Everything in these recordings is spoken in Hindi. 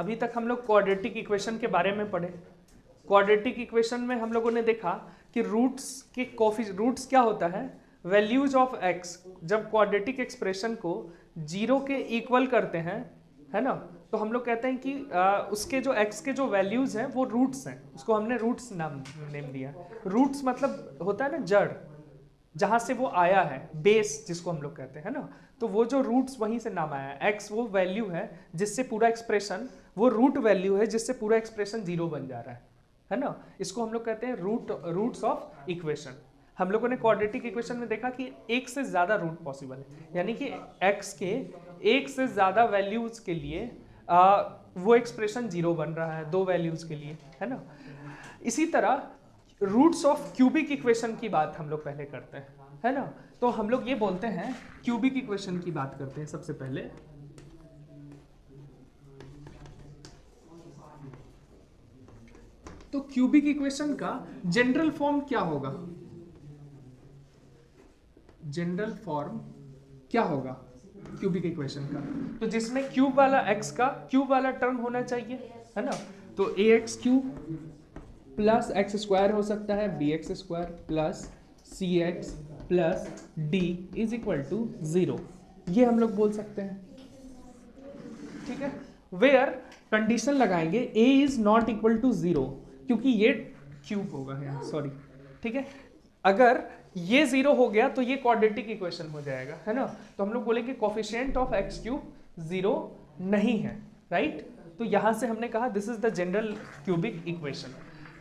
अभी तक हम लोग क्वाड्रेटिक इक्वेशन के बारे में पढ़े। क्वाड्रेटिक इक्वेशन में हम लोगों ने देखा कि रूट्स क्या होता है, वैल्यूज ऑफ एक्स। जब क्वाड्रेटिक एक्सप्रेशन को जीरो के इक्वल करते हैं, है ना, तो हम लोग कहते हैं कि उसके जो एक्स के जो वैल्यूज हैं वो रूट्स हैं, उसको हमने रूट्स नेम दिया। रूट्स मतलब होता है ना जड़, जहां से वो आया है, बेस जिसको हम लोग कहते हैं ना, तो वो जो रूट्स वहीं से नाम आया है। एक्स वो वैल्यू है जिससे पूरा एक्सप्रेशन, वो रूट वैल्यू है जिससे पूरा एक्सप्रेशन जीरो बन जा रहा है ना। इसको हम लोग कहते हैं रूट्स ऑफ इक्वेशन। हम लोगों ने क्वाड्रेटिक इक्वेशन में देखा कि एक से ज्यादा रूट पॉसिबल है, यानी कि एक्स के एक से ज्यादा वैल्यूज के लिए वो एक्सप्रेशन जीरो बन रहा है, दो वैल्यूज के लिए, है ना। इसी तरह रूट्स ऑफ क्यूबिक इक्वेशन की बात हम लोग पहले करते हैं, है ना। तो हम लोग ये बोलते हैं, क्यूबिक इक्वेशन की बात करते हैं सबसे पहले। तो क्यूबिक इक्वेशन का जनरल फॉर्म क्या होगा, जनरल फॉर्म क्या होगा क्यूबिक इक्वेशन का, तो जिसमें क्यूब वाला एक्स का क्यूब वाला टर्म होना चाहिए, है ना। तो a x cube plus x square हो सकता है, b x square plus C x plus D is equal to 0, ये हम लोग बोल सकते हैं, ठीक है। वेयर कंडीशन लगाएंगे ए इज नॉट इक्वल टू 0, क्योंकि ये क्यूब होगा यहाँ, सॉरी, ठीक है। अगर ये 0 हो गया तो ये क्वाड्रेटिक इक्वेशन हो जाएगा, है ना। तो हम लोग बोलेंगे कोफिशिएंट ऑफ एक्स क्यूब 0 नहीं है, राइट। तो यहां से हमने कहा this is the general cubic equation,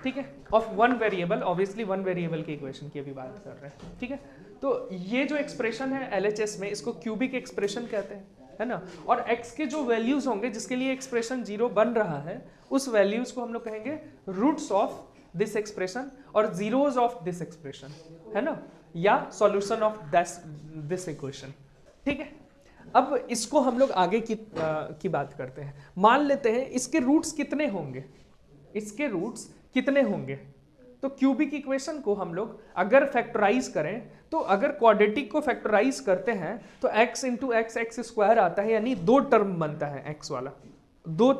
ठीक है, of one variable. Obviously one variable की इक्वेशन की अभी बात कर रहे हैं, ठीक है। तो ये जो एक्सप्रेशन है एलएचएस में, इसको क्यूबिक एक्सप्रेशन कहते हैं, है ना। और x के जो वैल्यूज होंगे जिसके लिए एक्सप्रेशन 0 बन रहा है, उस वैल्यूज को हम लोग कहेंगे रूट्स ऑफ दिस एक्सप्रेशन और जीरोज ऑफ दिस एक्सप्रेशन, है ना, या सॉल्यूशन ऑफ दिस इक्वेशन, ठीक है। अब इसको हम लोग आगे की बात करते हैं। मान लेते हैं इसके रूट्स कितने होंगे, इसके रूट्स कितने होंगे। तो क्यूबिक इक्वेशन को हम लोग अगर फैक्टराइज करें, तो अगर क्वाड्रेटिक को फैक्टराइज करते हैं तो x इंटू एक्स स्क्वायर आता है, यानी दो टर्म बनता है, x वाला दो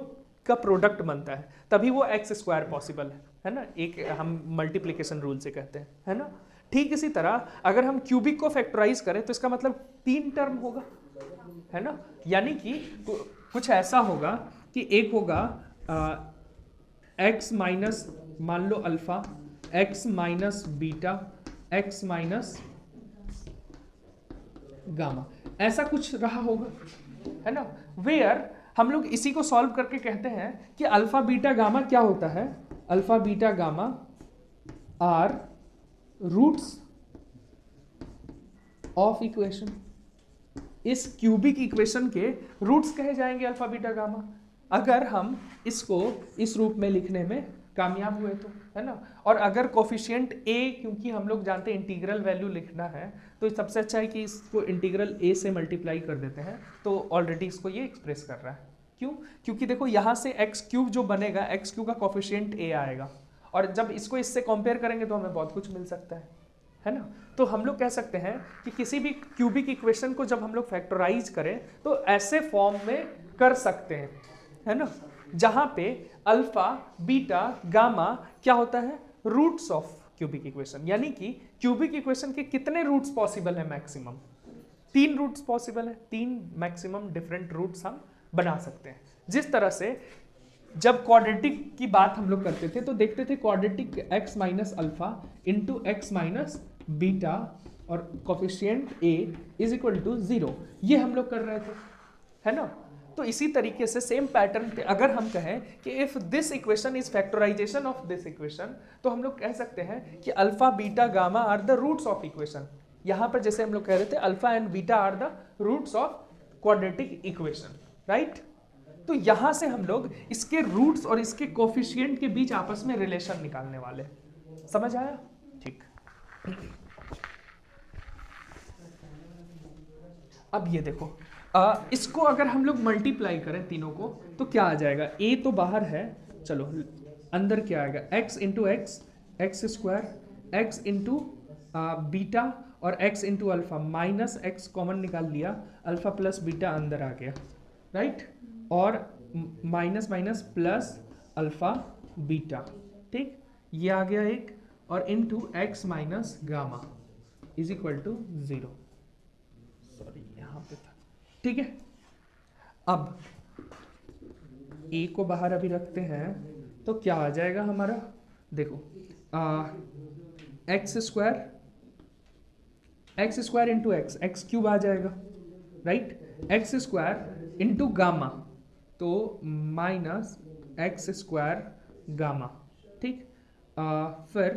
का प्रोडक्ट बनता है, तभी वो एक्स स्क्वायर पॉसिबल है ना। एक हम मल्टीप्लीकेशन रूल से कहते हैं, है ना। ठीक इसी तरह अगर हम क्यूबिक को फैक्टराइज करें तो इसका मतलब 3 टर्म होगा, है ना। यानी कि कुछ ऐसा होगा कि एक होगा x माइनस मान लो alpha, x minus beta, x minus gamma, ऐसा कुछ रहा होगा, है ना। वेयर हम लोग इसी को सॉल्व करके कहते हैं कि अल्फा बीटा गामा क्या होता है, alpha beta gamma are roots of equation. इस क्यूबिक इक्वेशन के रूट्स कहे जाएंगे अल्फा बीटा गामा, अगर हम इसको इस रूप में लिखने में कामयाब हुए तो, है ना। और अगर कोफिशिएंट ए, क्योंकि हम लोग जानते हैं इंटीग्रल वैल्यू लिखना है, तो सबसे अच्छा है कि इसको इंटीग्रल ए से मल्टीप्लाई कर देते हैं, तो ऑलरेडी इसको ये एक्सप्रेस कर रहा है। क्यों? क्योंकि देखो यहाँ से एक्स क्यूब जो बनेगा, एक्स क्यूब का कोफिशिएंट ए आएगा, और जब इसको इससे कंपेयर करेंगे तो हमें बहुत कुछ मिल सकता है ना। तो हम लोग कह सकते हैं कि किसी भी क्यूबिक इक्वेशन को जब हम लोग फैक्टराइज करें तो ऐसे फॉर्म में कर सकते हैं, है ना, जहां पे अल्फा बीटा गामा क्या होता है, रूट्स ऑफ क्यूबिक इक्वेशन। यानी कि क्यूबिक इक्वेशन के कितने रूट्स पॉसिबल है, मैक्सिमम 3 रूट्स पॉसिबल है, 3 मैक्सिमम डिफरेंट रूट्स हम बना सकते हैं। जिस तरह से जब क्वाड्रेटिक की बात हम लोग करते थे तो देखते थे quadratic x minus alpha into x minus beta और coefficient a is equal to 0, ये हम लोग कर रहे थे, है ना। तो इसी तरीके से सेम पैटर्न पे अगर हम कहें कि if this equation is factorisation of this equation, तो हम लोग कह सकते हैं कि alpha beta gamma are the roots of equation. यहां पर जैसे हम लोग कह रहे थे alpha and beta are the roots of quadratic equation, right. तो यहां से हम लोग इसके रूट्स और इसके कोफिशिएंट के बीच आपस में रिलेशन निकालने वाले, समझ आया? ठीक। अब ये देखो, इसको अगर हम लोग मल्टीप्लाई करें तीनों को तो क्या आ जाएगा, a तो बाहर है, चलो अंदर क्या आएगा, x into x square, x into beta और x into alpha, minus x common निकाल लिया, अल्फा प्लस बीटा अंदर आ गया, राइट। और minus minus plus alpha beta, ठीक, ये आ गया एक, और into x minus gamma is equal to 0, sorry यहाँ पे था, ठीक है। अब ए को बाहर अभी रखते हैं तो क्या आ जाएगा हमारा, देखो x square into x cube आ जाएगा, right, x square into gamma तो माइनस एक्स स्क्वायर गामा, ठीक, फिर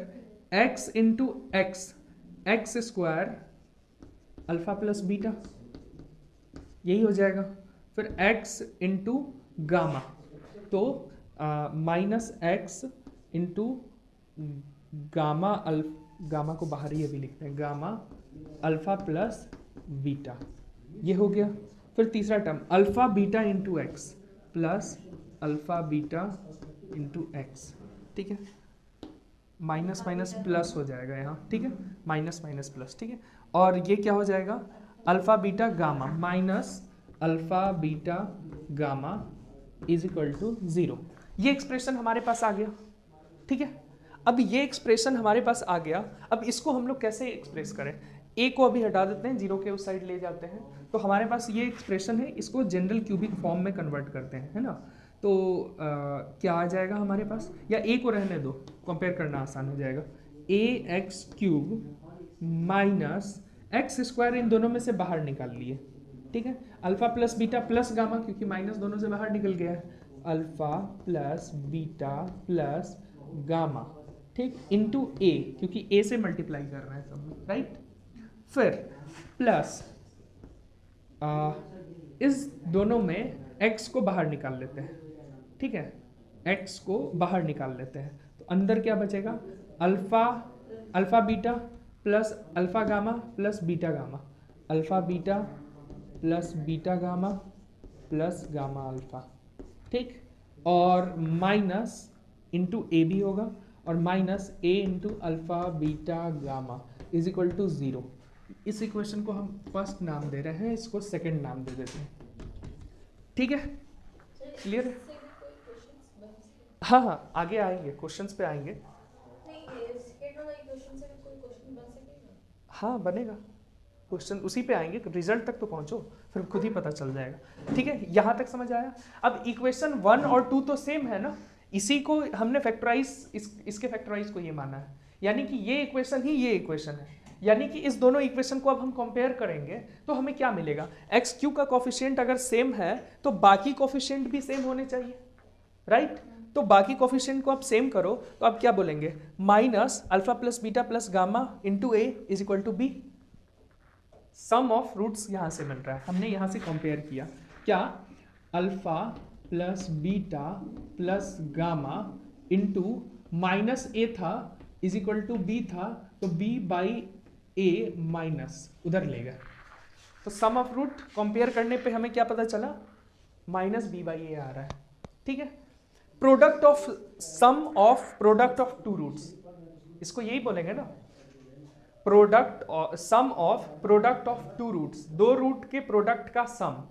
x into x square alpha plus beta, यही हो जाएगा, फिर एक्स इंटू गामा तो minus x into gamma gamma को बाहर ही अभी लिखते हैं, गामा अल्फा प्लस बीटा, ये हो गया। फिर तीसरा term alpha beta into x plus alpha beta into x, ठीक है, माइनस माइनस प्लस हो जाएगा यहाँ, ठीक है, माइनस माइनस प्लस, ठीक है, और ये क्या हो जाएगा, alpha beta gamma minus alpha beta gamma is equal to 0। ये एक्सप्रेशन हमारे पास आ गया, ठीक है। अब ये एक्सप्रेशन हमारे पास आ गया, अब इसको हम लोग कैसे एक्सप्रेस करें, ए को अभी हटा देते हैं, 0 के उस साइड ले जाते हैं, तो हमारे पास ये एक्सप्रेशन है, इसको जनरल क्यूबिक फॉर्म में कन्वर्ट करते हैं, है ना। तो क्या आ जाएगा हमारे पास, या ए को रहने दो, कंपेयर करना आसान हो जाएगा, a x cube minus x square, इन दोनों में से बाहर निकाल लिए, ठीक है, alpha plus beta plus gamma, क्योंकि माइनस दोनों से बाहर निकल गया है, alpha plus beta plus gamma, ठीक, इनटू ए, क्योंकि ए से मल्टीप्लाई कर रहे हैं सब, राइट, फिर प्लस इस दोनों में x को बाहर निकाल लेते हैं, ठीक है, x को बाहर निकाल लेते हैं, तो अंदर क्या बचेगा, alpha beta plus alpha gamma plus beta gamma, alpha beta plus beta gamma plus gamma alpha, ठीक, और माइनस इंटू ए भी होगा, और minus A into alpha beta gamma is equal to 0। इस इक्वेशन को हम फर्स्ट नाम दे रहे हैं, इसको सेकंड नाम दे देते हैं, ठीक है, क्लियर है। हाँ हाँ आगे आएंगे, क्वेश्चंस पे आएंगे। हाँ बनेगा, क्वेश्चन उसी पे आएंगे, रिजल्ट तक तो पहुंचो, फिर खुद ही पता चल जाएगा, ठीक है, यहाँ तक समझ आया। अब इक्वेशन 1 और 2 तो सेम है ना, इसी को हमने फैक्टराइज, इसके फैक्टराइज को ये माना है, यानी कि ये इक्वेशन ही ये इक्वेशन है, यानी कि इस दोनों इक्वेशन को अब हम कंपेयर करेंगे तो हमें क्या मिलेगा, एक्स क्यू का कोफिशिएंट अगर सेम है तो बाकी कोफिशिएंट भी सेम होने चाहिए, राइट, तो बाकी कोफिशिएंट को आप सेम करो तो आप क्या बोलेंगे, minus alpha plus beta plus gamma into A is equal to B, sum of roots यहाँ से मिल रहा है, हमने यहाँ से कंपेयर किया, क्या, alpha plus beta plus gamma into minus a था इज इक्वल टू बी था, तो बी बाई ए माइनस उधर ले गए, तो सम ऑफ रूट कंपेयर करने पे हमें क्या पता चला, माइनस बी बाई ए आ रहा है, ठीक है। Product of sum of product of two roots, इसको यही बोलेंगे ना, product sum of product of two roots, दो रूट के प्रोडक्ट का सम,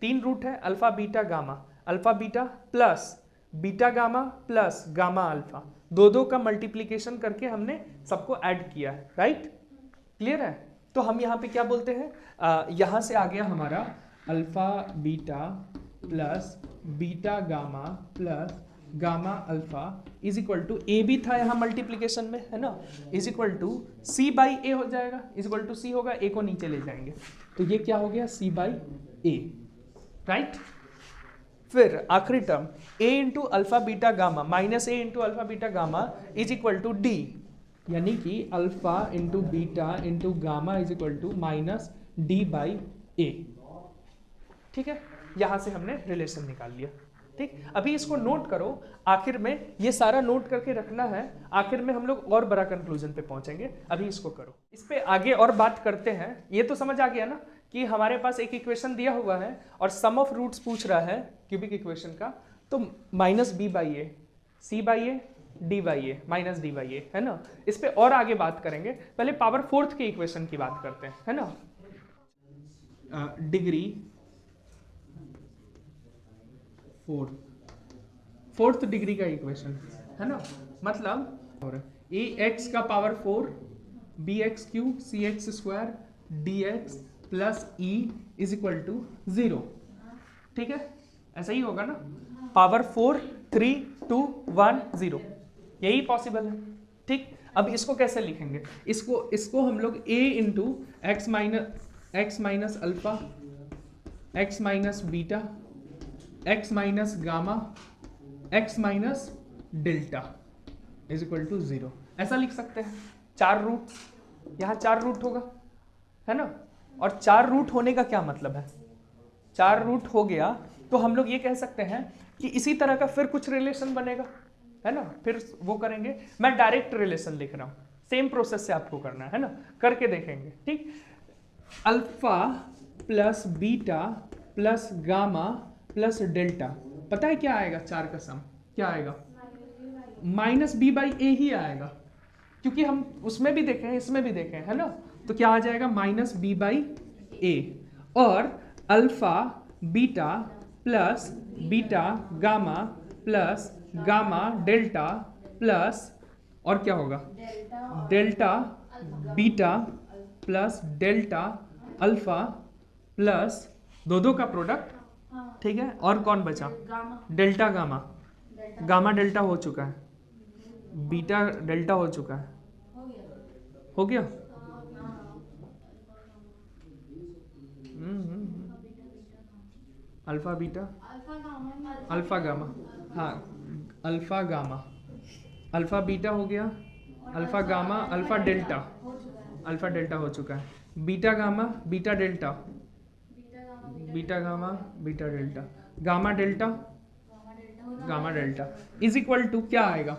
3 रूट है alpha beta gamma, alpha beta plus beta gamma plus gamma alpha, दो का मल्टीप्लीकेशन करके हमने सबको ऐड किया है, राइट, क्लियर है। तो हम यहाँ पे क्या बोलते हैं, यहाँ से आ गया हमारा alpha beta plus beta gamma plus gamma alpha is equal to, a भी था यहाँ मल्टीप्लीकेशन में, है ना, is equal to c by a हो जाएगा, इज इक्वल टू सी होगा, ए को नीचे ले जाएंगे, तो ये क्या हो गया, सी बाई ए, राइट। फिर आखिरी term a into alpha beta gamma minus A into alpha beta gamma is equal to d, यानी कि alpha into beta into gamma is equal to minus d by a, ठीक है, यहां से हमने रिलेशन निकाल लिया, ठीक। अभी इसको नोट करो, आखिर में ये सारा नोट करके रखना है, आखिर में हम लोग और बड़ा कंक्लूजन पे पहुंचेंगे, अभी इसको करो, इस पे आगे और बात करते हैं। ये तो समझ आ गया ना कि हमारे पास एक इक्वेशन दिया हुआ है और सम ऑफ रूट्स पूछ रहा है क्यूबिक इक्वेशन का, तो minus B by A, C by A, D by a, minus d by a, है ना। इस पे और आगे बात करेंगे, पहले पावर फोर्थ के इक्वेशन की बात करते हैं, है ना। डिग्री फोर्थ डिग्री का इक्वेशन है ना, मतलब और ए एक्स का power 4 B x cube C x square D x plus E is equal to 0। ठीक है, ऐसा ही होगा ना, पावर 4 3 2 1 0, यही पॉसिबल है। ठीक, अब इसको कैसे लिखेंगे, इसको हम लोग a into x minus alpha x minus beta x minus gamma x minus delta is equal to 0 ऐसा लिख सकते हैं। 4 रूट, यहाँ 4 रूट होगा है ना, और 4 रूट होने का क्या मतलब है, 4 रूट हो गया तो हम लोग ये कह सकते हैं कि इसी तरह का फिर कुछ रिलेशन बनेगा है ना, फिर वो करेंगे। मैं डायरेक्ट रिलेशन लिख रहा हूँ, सेम प्रोसेस से आपको करना है ना, करके देखेंगे। ठीक, alpha plus beta plus gamma plus delta, पता है क्या आएगा, 4 का सम क्या आएगा, माइनस बी बाई ए ही आएगा, क्योंकि हम उसमें भी देखें इसमें भी देखें है ना, तो क्या आ जाएगा माइनस बी बाई ए, और alpha beta plus beta gamma plus gamma delta plus और क्या होगा delta beta plus delta alpha plus दो का प्रोडक्ट। ठीक है, और कौन बचा, डेल्टा गामा, गामा डेल्टा हो चुका है, बीटा डेल्टा हो चुका है, हो गया। अल्फा बीटा अल्फा गामा, हाँ अल्फा गामा, अल्फा बीटा हो गया, alpha gamma alpha delta, alpha delta हो चुका है, beta gamma beta delta, beta gamma beta delta, gamma delta gamma delta is equal to क्या आएगा,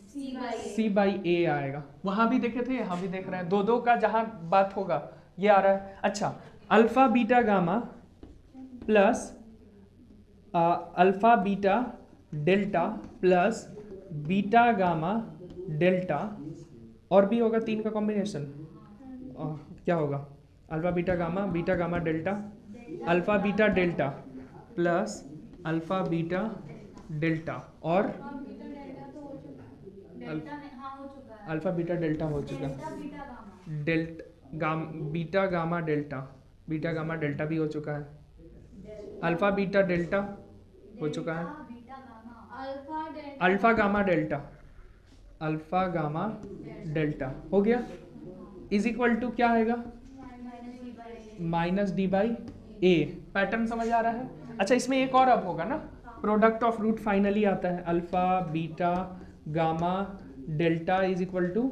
सी बाई ए आएगा। वहां भी देखे थे, यहाँ भी देख रहे हैं, दो का जहां बात होगा ये आ रहा है। अच्छा, alpha beta gamma plus alpha beta delta plus beta gamma delta, और भी होगा 3 का कॉम्बिनेशन, क्या होगा, alpha beta gamma delta, alpha beta delta plus alpha beta delta, और अल्फा बीटा डेल्टा हो चुका है, बीटा गामा डेल्टा भी हो चुका है, अल्फा बीटा डेल्टा हो चुका है, अल्फा गामा डेल्टा हो गया, इज इक्वल टू क्या आएगा, minus d by A. Pattern समझ आ रहा है। अच्छा, इसमें एक और अब होगा ना, प्रोडक्ट ऑफ रूट फाइनली आता है, alpha beta gamma delta is equal to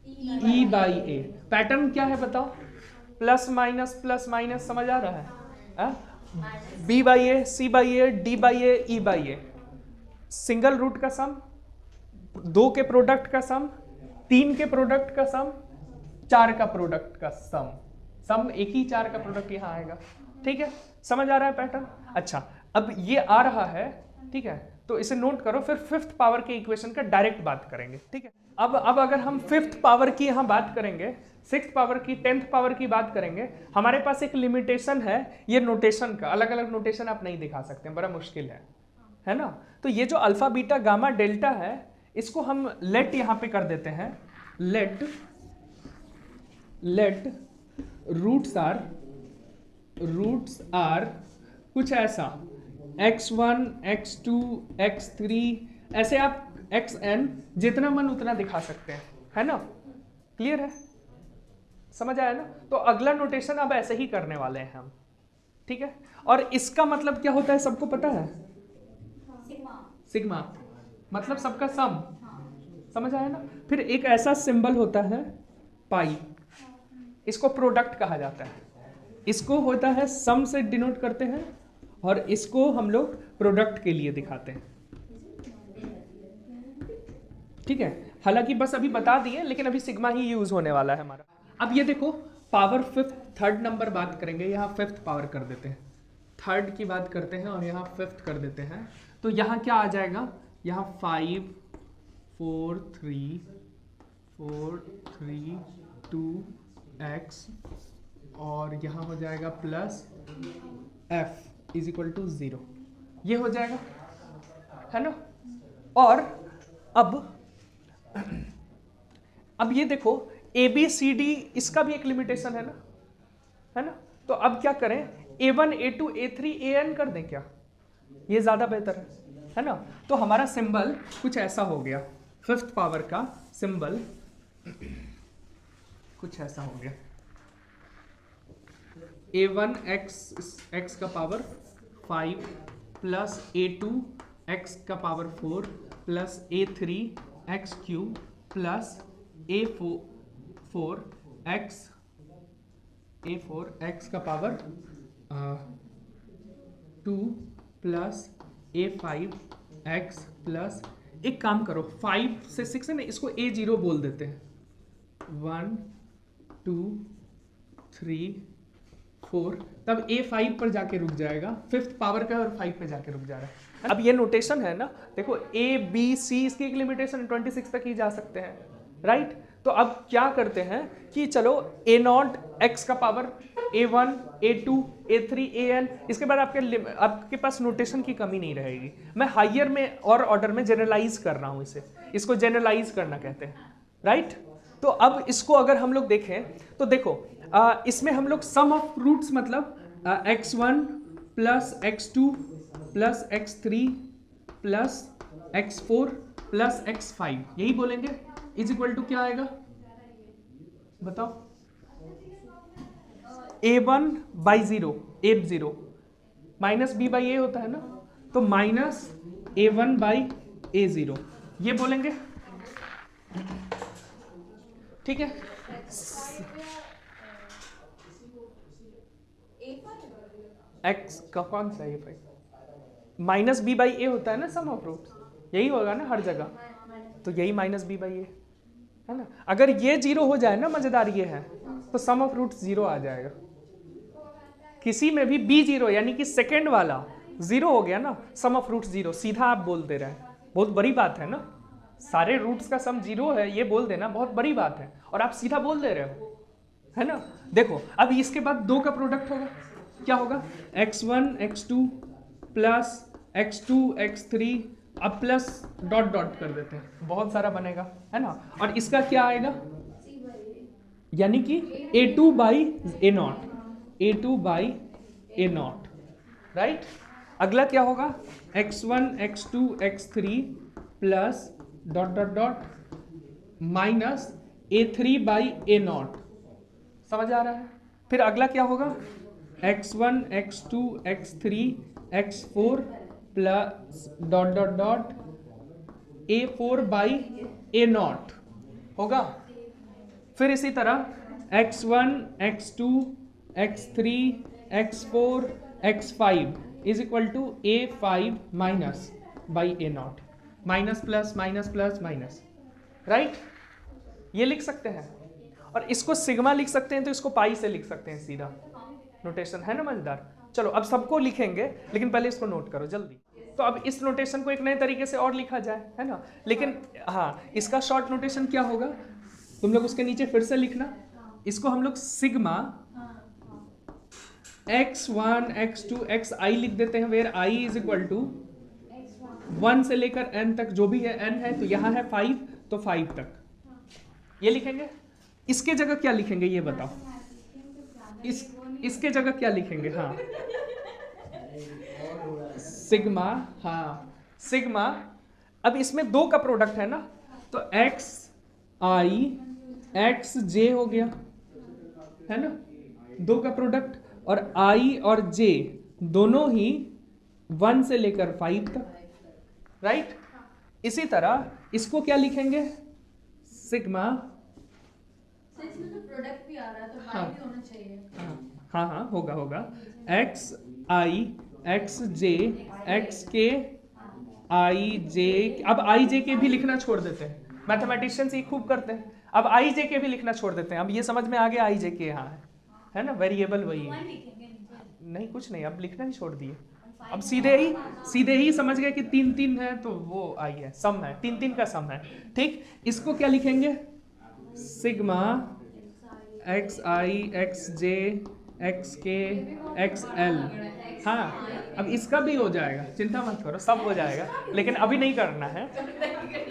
E by A. Pattern क्या है बताओ, प्लस माइनस समझ आ रहा है, B by A C by A D by A E by A, single root का सम, 2 के प्रोडक्ट का सम, 3 के प्रोडक्ट का सम, 4 का प्रोडक्ट का सम एक ही 4 का प्रोडक्ट यहाँ आएगा। ठीक है, समझ आ रहा है पैटर्न। अच्छा, अब ये आ रहा है, ठीक है, तो इसे नोट करो, फिर 5th पावर के इक्वेशन का डायरेक्ट बात करेंगे। ठीक है, अब अगर हम 5th पावर की यहाँ बात करेंगे, 6th पावर की, 10th पावर की बात करेंगे, हमारे पास एक लिमिटेशन है ये नोटेशन का, अलग अलग नोटेशन आप नहीं दिखा सकते, बड़ा मुश्किल है ना। तो ये जो अल्फा बीटा गामा डेल्टा है, इसको हम लेट यहाँ पे कर देते हैं, लेट रूट्स आर कुछ ऐसा x1 x2 x3, ऐसे आप xn जितना मन उतना दिखा सकते हैं, है ना, क्लियर है, समझ आया ना। तो अगला नोटेशन अब ऐसे ही करने वाले हैं हम। ठीक है, और इसका मतलब क्या होता है सबको पता है, सिग्मा मतलब सबका सम, समझ आया ना। फिर एक ऐसा सिंबल होता है पाई, इसको प्रोडक्ट कहा जाता है, इसको होता है सम से डिनोट करते हैं, और इसको हम लोग प्रोडक्ट के लिए दिखाते हैं। ठीक है, हालांकि बस अभी बता दिए, लेकिन अभी सिग्मा ही यूज होने वाला है हमारा। अब ये देखो, पावर 5th, 3rd नंबर बात करेंगे, यहाँ 5th पावर कर देते हैं, 3rd की बात करते हैं और यहाँ 5th कर देते हैं। तो यहाँ क्या आ जाएगा, यहाँ 5 4 3 2 x, और यहाँ हो जाएगा plus f is equal to 0। ये हो जाएगा, है ना। और अब ये देखो ABCD इसका भी एक लिमिटेशन है ना। तो अब क्या करें, A1 A2 A3 AN कर दें क्या, ये ज्यादा बेहतर है ना। तो हमारा सिंबल कुछ ऐसा हो गया, फिफ्थ पावर का सिंबल कुछ ऐसा हो गया, A1 x का पावर 5 प्लस A2 x का power 4 plus A3 x cube plus A4 x का power 2 plus A5 x plus, एक काम करो 5 से 6 है ना, इसको A0 बोल देते हैं, 1 2 3 4, तब A5 पर जाके रुक जाएगा, फिफ्थ पावर का और 5 पे जाके रुक जा रहा है। अब ये नोटेशन है ना, देखो A B C इसकी एक लिमिटेशन 26 तक ही जा सकते हैं, राइट। तो अब क्या करते हैं कि चलो A0 x का power A1 A2 A3 AN, इसके बाद आपके पास नोटेशन की कमी नहीं रहेगी। मैं हायर में और ऑर्डर में जनरलाइज कर रहा हूँ इसे, इसको जनरलाइज करना कहते हैं, राइट। तो अब इसको अगर हम लोग देखें तो देखो इसमें हम लोग सम ऑफ रूट्स मतलब x1 plus x2 plus x3 plus x4 plus x5 यही बोलेंगे, इज इक्वल टू क्या आएगा बताओ, A1 by 0 A0 minus B by A होता है ना, तो माइनस A1 बाई A0 ये बोलेंगे, ठीक है। x का कौन सा A भाई, माइनस B बाई A होता है ना सम ऑफ रूट्स, यही होगा ना हर जगह, तो यही माइनस B बाई A है ना। अगर ये 0 हो जाए ना, मजेदार ये है, तो सम ऑफ रूट्स 0 आ जाएगा। किसी में भी B0 यानी कि सेकेंड वाला 0 हो गया ना, सम ऑफ रूट्स 0, सीधा आप बोल दे रहे हैं, बहुत बड़ी बात है ना। सारे रूट्स का सम 0 है ये बोल देना बहुत बड़ी बात है, और आप सीधा बोल दे रहे हो, है ना। देखो अब इसके बाद 2 का प्रोडक्ट होगा, क्या होगा, x1 x2 plus x2 x3, अब प्लस डॉट डॉट कर देते हैं, बहुत सारा बनेगा, है ना। और इसका क्या आएगा, यानी कि A2 by A0, A2 by A0, right. अगला क्या होगा, x1 x2 x3 plus dot dot dot minus A3 by A0, समझ आ रहा है। फिर अगला क्या होगा, x1 x2 x3 x4 plus dot dot dot A4 by A0 होगा। फिर इसी तरह x1 x2 x3 x4 x5 is equal to A5 minus by A0, minus plus minus plus minus, right. ये लिख सकते हैं, और इसको सिग्मा लिख सकते हैं, तो इसको पाई से लिख सकते हैं सीधा, नोटेशन है ना मजेदार। चलो अब सबको लिखेंगे, लेकिन पहले इसको नोट करो जल्दी। तो अब इस नोटेशन को एक नए तरीके से और लिखा जाए, है ना। लेकिन हाँ, इसका शॉर्ट नोटेशन क्या होगा, तुम लोग उसके नीचे फिर से लिखना, इसको हम लोग सिग्मा x1 x2 xi लिख देते हैं, where i is equal to 1 से लेकर n तक, जो भी है n है, तो यहाँ है 5, तो 5 तक ये लिखेंगे। इसके जगह क्या लिखेंगे ये बताओ, इसके जगह क्या लिखेंगे, हाँ सिग्मा, हाँ सिग्मा। अब इसमें 2 का प्रोडक्ट है ना, तो x i x j हो गया, है ना, 2 का प्रोडक्ट, और i और j दोनों ही 1 से लेकर 5 तक, राइट। इसी तरह इसको क्या लिखेंगे, सिग्मा, प्रोडक्ट भी आ रहा है तो हाँ भी होना चाहिए, हाँ हाँ होगा होगा, x i x j x k i j, अब i j के भी लिखना छोड़ देते हैं, मैथमेटिशियंस ये खूब करते हैं, अब i j के भी लिखना छोड़ देते हैं। अब ये समझ में आ गया i j के यहाँ है ना, वेरिएबल वही है, नहीं कुछ नहीं, अब लिखना ही छोड़ दिए, अब सीधे ही समझ गए कि 3 3 है, तो वो आई है, सम है, 3 3 का सम है, ठीक। इसको क्या लिखेंगे, sigma x i x j x के एक्स एल। हाँ, अब इसका भी हो जाएगा, चिंता मत करो, सब हो जाएगा, लेकिन अभी नहीं करना है।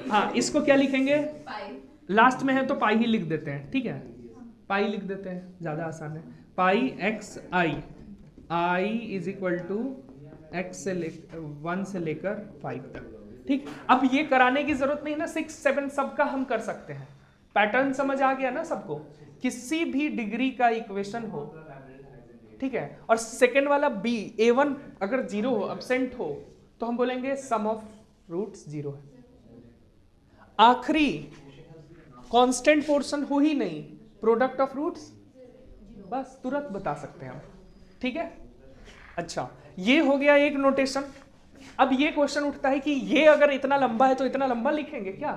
हाँ, इसको क्या लिखेंगे, लास्ट में है तो पाई ही लिख देते हैं, ठीक है, पाई लिख देते हैं, ज़्यादा आसान है। Pi x i, i is equal to x से 1 से लेकर 5 तक, ठीक। अब ये कराने की जरूरत नहीं ना, 6 7 सबका हम कर सकते हैं। पैटर्न समझ आ गया ना सबको, किसी भी डिग्री का इक्वेशन हो, ठीक है, और सेकेंड वाला बी a1 अगर 0 हो, एब्सेंट हो, तो हम बोलेंगे सम ऑफ रूट्स 0 है। आखिरी कांस्टेंट पोर्शन हो ही नहीं, प्रोडक्ट ऑफ रूट्स, बस तुरंत बता सकते हैं हम, ठीक है। अच्छा, ये हो गया एक नोटेशन। अब ये क्वेश्चन उठता है कि ये अगर इतना लंबा है तो इतना लंबा लिखेंगे क्या?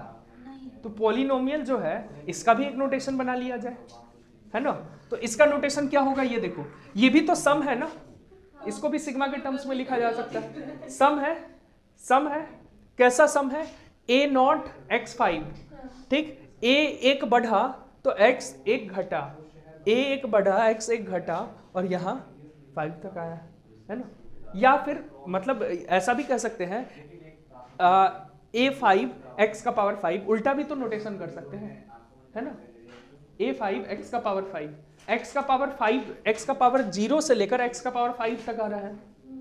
तो पॉलिनोमियल जो है इसका भी एक नोटेशन बना लिया जाए, है ना। तो इसका नोटेशन क्या होगा, ये देखो, ये भी तो सम है ना, इसको भी सिग्मा के टर्म्स में लिखा जा सकता है। सम है, सम है, कैसा सम है, a नॉट x5, ठीक, a एक बढ़ा तो x एक घटा, a एक बढ़ा x एक घटा, और यहाँ 5 तक आया, है ना। या फिर मतलब ऐसा भी कह सकते हैं, a5 x का पावर 5, उल्टा भी तो नोटेशन कर सकते हैं, है ना। a5 x का पावर 5, x का पावर 5, x का पावर 0 से लेकर x का पावर 5 तक आ रहा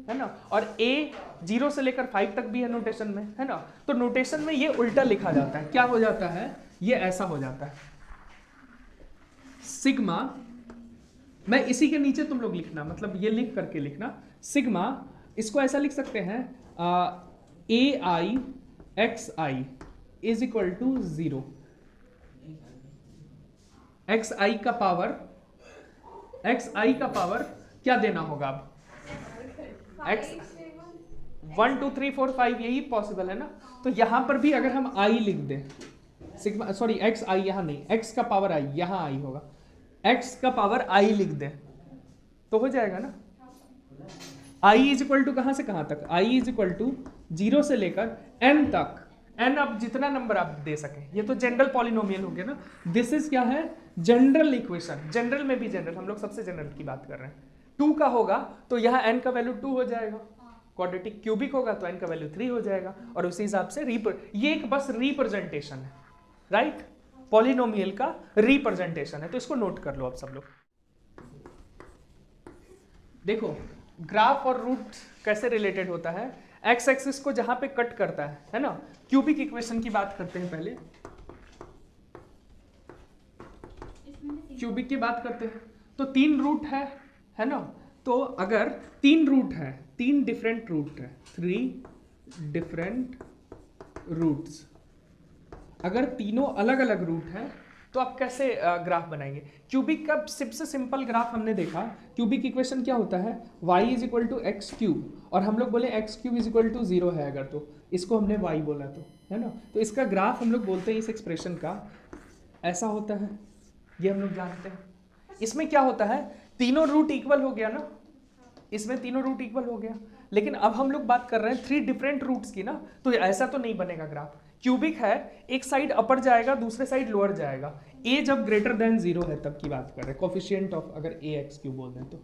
है ना, और a 0 से लेकर 5 तक भी है नोटेशन में, है ना। तो नोटेशन में ये उल्टा लिखा जाता है, क्या हो जाता है, ये ऐसा हो जाता है, सिग्मा, मैं इसी के नीचे तुम लोग लिखना, मतलब ये लिख करके लिखना, सिग्मा, इसको ऐसा लिख सकते हैं, a i x i is equal to 0, x i का पावर, एक्स आई का पावर क्या देना होगा अब, एक्स 1 2 3 4 5, यही पॉसिबल है ना। तो यहां पर भी अगर हम आई लिख दें, सिग्मा, सॉरी एक्स आई, यहां नहीं, एक्स का पावर आई, यहां आई होगा, एक्स का पावर आई लिख दें तो हो जाएगा ना। आई इज इक्वल टू कहां से कहां तक, आई इज इक्वल टू 0 से लेकर n तक, n अब जितना नंबर आप दे सकें, ये तो जनरल पॉलिनोमियल हो गया ना। दिस इज क्या है, जनरल इक्वेशन, जनरल में भी जनरल, हम लोग सबसे जनरल की बात कर रहे हैं। 2 का होगा तो यहाँ n का वैल्यू 2 हो जाएगा, क्वाड्रेटिक क्यूबिक होगा तो n का वैल्यू 3 हो जाएगा, और उसी हिसाब से ये एक बस रिप्रेजेंटेशन है, राइट, पॉलिनोमियल का रिप्रेजेंटेशन है। तो इसको नोट कर लो अब सब लोग। देखो ग्राफ और रूट कैसे रिलेटेड होता है, एक्स एक्सिस को जहां पे कट करता है ना, क्यूबिक इक्वेशन की बात करते हैं पहले, क्यूबिक की बात करते हैं। तो 3 रूट है ना, तो अगर 3 रूट है, 3 डिफरेंट रूट है, 3 डिफरेंट रूट्स, अगर तीनों अलग अलग रूट हैं तो आप कैसे ग्राफ बनाएंगे। क्यूबिक का सबसे सिंपल ग्राफ हमने देखा, क्यूबिक इक्वेशन क्या होता है, y is equal to X cube, और हम लोग बोले X cube is equal to 0 है अगर, तो इसको हमने y बोला, तो है ना। तो इसका ग्राफ हम लोग बोलते हैं इस एक्सप्रेशन का ऐसा होता है, ये हम लोग जानते हैं। इसमें क्या होता है, तीनों रूट इक्वल हो गया ना, इसमें तीनों रूट इक्वल हो गया, लेकिन अब हम लोग बात कर रहे हैं 3 डिफरेंट रूट्स की ना, तो ऐसा तो नहीं बनेगा ग्राफ। क्यूबिक है, एक साइड अपर जाएगा, दूसरे साइड लोअर जाएगा, a जब ग्रेटर देन 0 है तब की बात कर रहे हैं, कोफिशिएंट ऑफ अगर a एक्स क्यू बोल दें तो,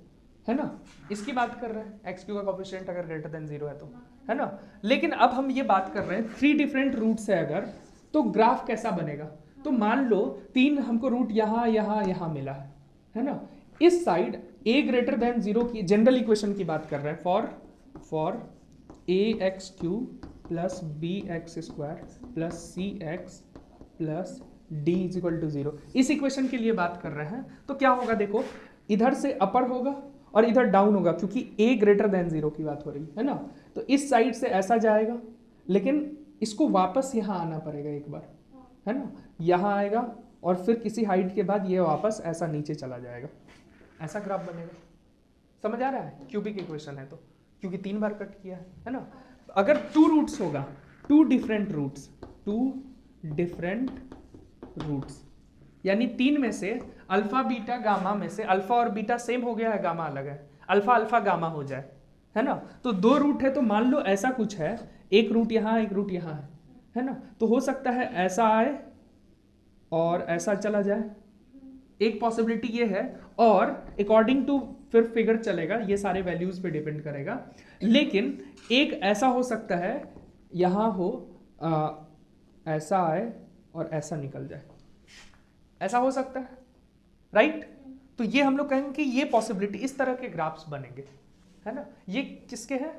है ना, इसकी बात कर रहे हैं, एक्स क्यू का कोफिशिएंट अगर ग्रेटर देन 0 है तो, है ना। लेकिन अब हम ये बात कर रहे हैं 3 डिफरेंट रूट्स है अगर, तो ग्राफ कैसा बनेगा, तो मान लो 3 हमको रूट यहाँ यहाँ यहाँ मिला है ना, इस साइड a ग्रेटर देन 0 की जनरल इक्वेशन की बात कर रहे हैं, for a X cube plus B x square plus C x plus D is equal to 0, इस इक्वेशन के लिए बात कर रहे हैं। तो क्या होगा, देखो इधर से अपर होगा और इधर डाउन होगा, क्योंकि a ग्रेटर देन 0 की बात हो रही है ना। तो इस साइड से ऐसा जाएगा, लेकिन इसको वापस यहाँ आना पड़ेगा एक बार, है ना, यहाँ आएगा और फिर किसी हाइट के बाद ये वापस ऐसा नीचे चला जाएगा, ऐसा ग्राफ बनेगा। समझ आ रहा है, क्यूबिक इक्वेशन है तो, क्योंकि 3 बार कट किया है ना। अगर 2 रूट्स होगा, 2 डिफरेंट रूट्स, 2 डिफरेंट रूट्स, यानी 3 में से अल्फा बीटा गामा में से अल्फा और बीटा सेम हो गया है, गामा अलग है, अल्फा अल्फा गामा हो जाए, है ना। तो 2 रूट है, तो मान लो ऐसा कुछ है, एक रूट यहाँ एक रूट यहाँ है ना, तो हो सकता है ऐसा आए और ऐसा चला जाए, एक पॉसिबिलिटी ये है, और अकॉर्डिंग टू फिर फिगर चलेगा, ये सारे वैल्यूज पे डिपेंड करेगा। लेकिन एक ऐसा हो सकता है, यहाँ हो ऐसा आए और ऐसा निकल जाए, ऐसा हो सकता है, राइट? तो ये हम लोग कहेंगे कि ये पॉसिबिलिटी, इस तरह के ग्राफ्स बनेंगे, है ना। ये किसके हैं?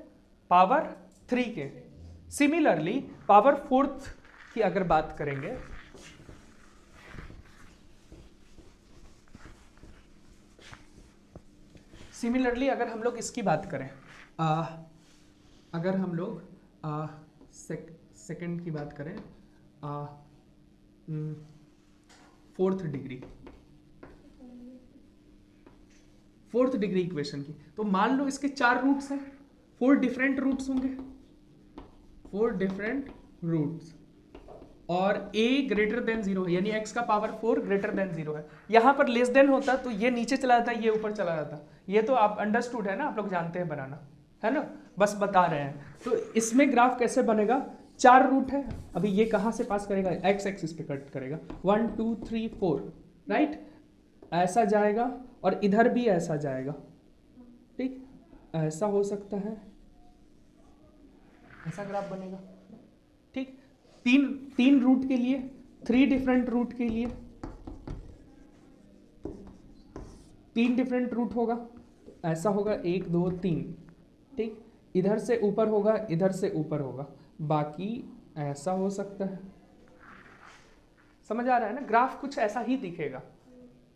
पावर 3 के। सिमिलरली पावर 4 की अगर बात करेंगे, सिमिलरली अगर हम लोग इसकी बात करें, अगर हम लोग सेकंड की बात करें, 4th डिग्री इक्वेशन की, तो मान लो इसके 4 रूट्स हैं, 4 डिफरेंट रूट्स होंगे, 4 डिफरेंट रूट्स, और a ग्रेटर देन 0 है, यानी x का पावर 4 ग्रेटर देन 0 है। यहां पर लेस देन होता तो ये नीचे चला जाता, ये ऊपर चला जाता। ये तो आप अंडरस्टूड है ना, आप लोग जानते हैं बनाना, है ना, बस बता रहे हैं। तो इसमें ग्राफ कैसे बनेगा? 4 रूट है, अभी ये कहां से पास करेगा? x एक्सिस पे कट करेगा, 1 2 3 4, राइट? ऐसा जाएगा और इधर भी ऐसा जाएगा, ठीक? ऐसा हो सकता है, ऐसा ग्राफ बनेगा, ठीक? तीन रूट के लिए, 3 डिफरेंट रूट के लिए 3 डिफरेंट रूट होगा, ऐसा होगा 1 2 3, ठीक? इधर से ऊपर होगा, इधर से ऊपर होगा, बाकी ऐसा हो सकता है। समझ आ रहा है ना? ग्राफ कुछ ऐसा ही दिखेगा,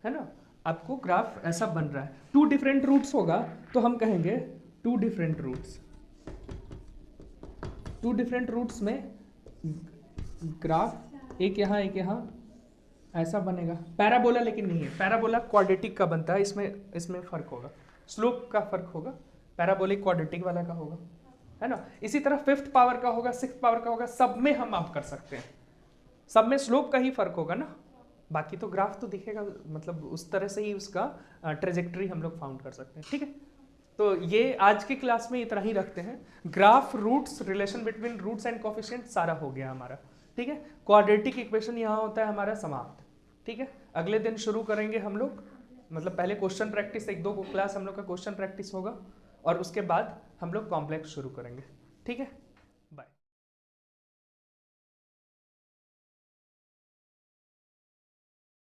है ना। आपको ग्राफ ऐसा बन रहा है, 2 डिफरेंट रूट्स होगा तो हम कहेंगे 2 डिफरेंट रूट्स। 2 डिफरेंट रूट्स में ग्राफ एक यहाँ एक यहाँ ऐसा बनेगा। पैराबोला लेकिन नहीं है, पैराबोला क्वाड्रेटिक का बनता है, इसमें फर्क होगा, स्लोप का फर्क होगा, पैराबोलिक क्वाड्रेटिक वाला का होगा, है ना। इसी तरह 5th पावर का होगा, 6th पावर का होगा, सब में हम आप कर सकते हैं, सब में स्लोप का ही फर्क होगा ना, बाकी तो ग्राफ तो दिखेगा, मतलब उस तरह से ही उसका ट्रेजेक्टरी हम लोग फाउंड कर सकते हैं, ठीक है। तो ये आज की क्लास में इतना ही रखते हैं। Graph, roots, relation between roots and coefficient सारा हो गया हमारा, ठीक है। क्वाड्रेटिक इक्वेशन यहाँ होता है हमारा समाप्त, ठीक है। अगले दिन शुरू करेंगे हम लोग, मतलब पहले क्वेश्चन प्रैक्टिस, 1-2 क्लास हम लोग का क्वेश्चन प्रैक्टिस होगा, और उसके बाद हम लोग कॉम्प्लेक्स शुरू करेंगे, ठीक है।